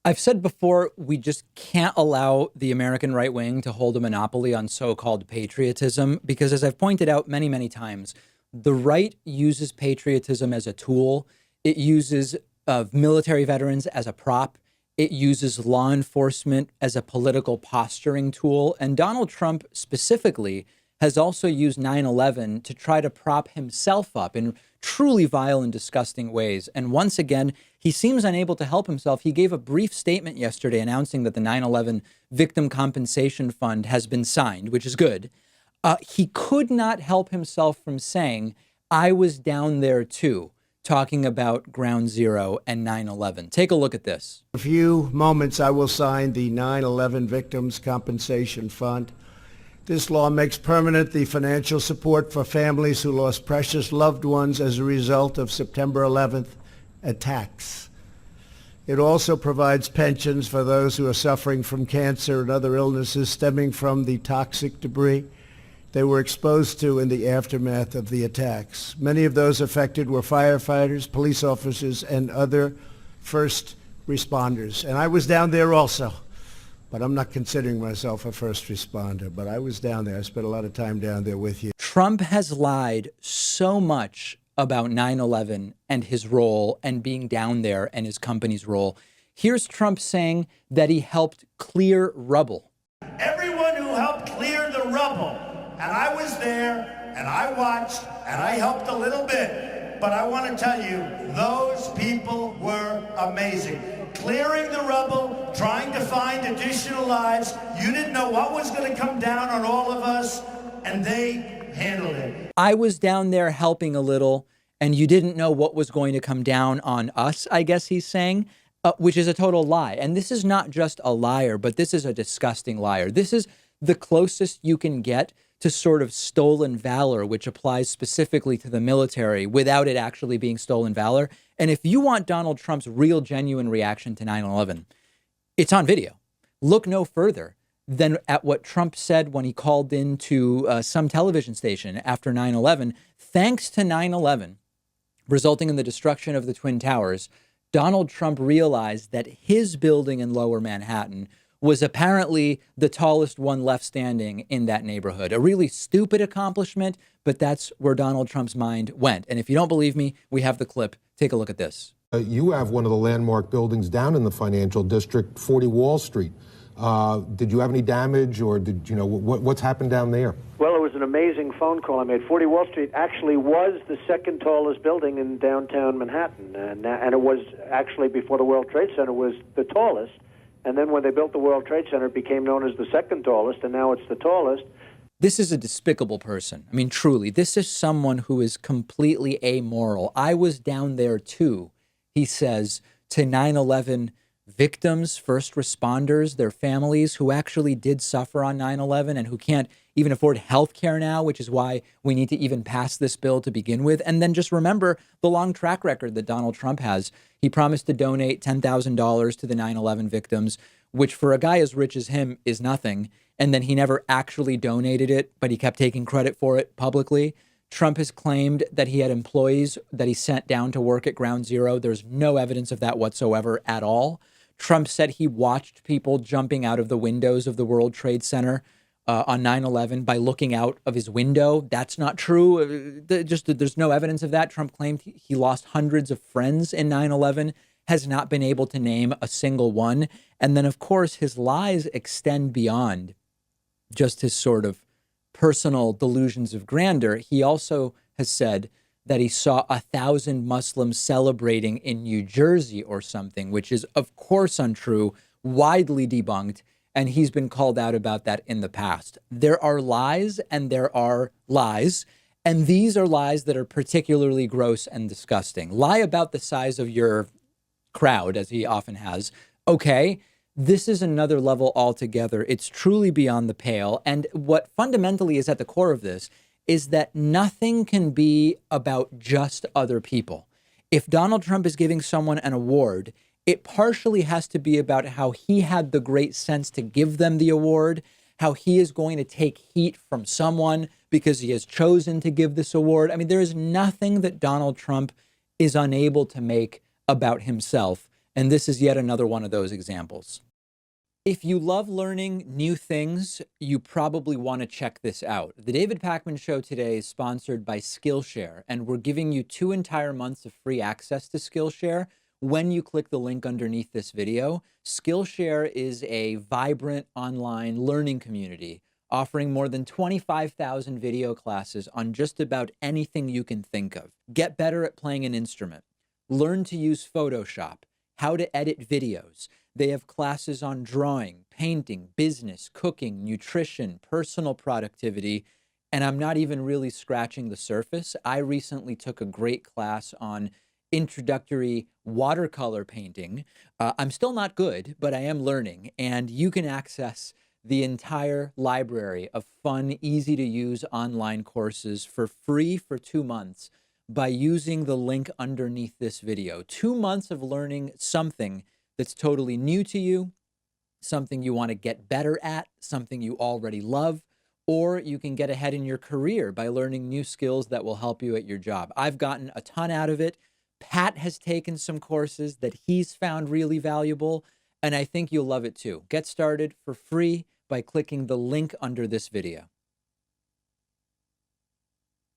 I've said before, we just can't allow the American right wing to hold a monopoly on so-called patriotism, because as I've pointed out many, many times, the right uses patriotism as a tool. It uses military veterans as a prop. It uses law enforcement as a political posturing tool. And Donald Trump specifically has also used 9/11 to try to prop himself up in truly vile and disgusting ways. And once again, he seems unable to help himself. He gave a brief statement yesterday announcing that the 9/11 Victim Compensation Fund has been signed, which is good. He could not help himself from saying, I was down there too, talking about Ground Zero and 9/11. Take a look at this. In a few moments, I will sign the 9/11 Victims Compensation Fund. This law makes permanent the financial support for families who lost precious loved ones as a result of September 11th attacks. It also provides pensions for those who are suffering from cancer and other illnesses stemming from the toxic debris they were exposed to in the aftermath of the attacks. Many of those affected were firefighters, police officers, and other first responders. And I was down there also. But I'm not considering myself a first responder, but I was down there. I spent a lot of time down there with you. Trump has lied so much about 9/11 and his role and being down there and his company's role. Here's Trump saying that he helped clear rubble. Everyone who helped clear the rubble, and I was there, and I watched, and I helped a little bit, but I want to tell you, those people were amazing. Clearing the rubble, trying to find additional lives. You didn't know what was going to come down on all of us, and they handled it. I was down there helping a little, and you didn't know what was going to come down on us, I guess he's saying, which is a total lie. And this is not just a liar, but this is a disgusting liar. This is the closest you can get to sort of stolen valor, which applies specifically to the military without it actually being stolen valor. And if you want Donald Trump's real, genuine reaction to 9/11, it's on video. Look no further than at what Trump said when he called into some television station after 9/11. Thanks to 9/11, resulting in the destruction of the Twin Towers, Donald Trump realized that his building in Lower Manhattan was apparently the tallest one left standing in that neighborhood. A really stupid accomplishment, but that's where Donald Trump's mind went. And if you don't believe me, we have the clip. Take a look at this. You have one of the landmark buildings down in the financial district, 40 Wall Street. Did you have any damage, or did you know what's happened down there? Well, it was an amazing phone call I made. 40 Wall Street actually was the second tallest building in downtown Manhattan, and it was actually, before the World Trade Center, was the tallest. And then when they built the World Trade Center, it became known as the second tallest, and now it's the tallest. This is a despicable person. I mean, truly, this is someone who is completely amoral. I was down there too, he says, to 9/11 victims, first responders, their families who actually did suffer on 9/11 and who can't even afford health care now, which is why we need to even pass this bill to begin with. And then just remember the long track record that Donald Trump has. He promised to donate $10,000 to the 9/11 victims, which for a guy as rich as him is nothing. And then he never actually donated it, but he kept taking credit for it publicly. Trump has claimed that he had employees that he sent down to work at Ground Zero. There's no evidence of that whatsoever at all. Trump said he watched people jumping out of the windows of the World Trade Center on 9/11 by looking out of his window. That's not true. There's no evidence of that. Trump claimed he lost hundreds of friends in 9/11, has not been able to name a single one. And then, of course, his lies extend beyond just his sort of personal delusions of grandeur. He also has said that he saw 1,000 Muslims celebrating in New Jersey or something, which is, of course, untrue, widely debunked. And he's been called out about that in the past. There are lies and there are lies. And these are lies that are particularly gross and disgusting. Lie about the size of your crowd, as he often has. Okay, this is another level altogether. It's truly beyond the pale. And what fundamentally is at the core of this is that nothing can be about just other people. If Donald Trump is giving someone an award, it partially has to be about how he had the great sense to give them the award, how he is going to take heat from someone because he has chosen to give this award. I mean, there is nothing that Donald Trump is unable to make about himself. And this is yet another one of those examples. If you love learning new things, you probably want to check this out. The David Pakman Show today is sponsored by Skillshare, and we're giving you 2 entire months of free access to Skillshare when you click the link underneath this video. Skillshare is a vibrant online learning community offering more than 25,000 video classes on just about anything you can think of. Get better at playing an instrument. Learn to use Photoshop, how to edit videos. They have classes on drawing, painting, business, cooking, nutrition, personal productivity, and I'm not even really scratching the surface. I recently took a great class on introductory watercolor painting. I'm still not good, but I am learning, and you can access the entire library of fun, easy to use online courses for free for 2 months by using the link underneath this video. 2 months of learning something that's totally new to you, something you want to get better at, something you already love, or you can get ahead in your career by learning new skills that will help you at your job. I've gotten a ton out of it. Pat has taken some courses that he's found really valuable, and I think you'll love it too. Get started for free by clicking the link under this video.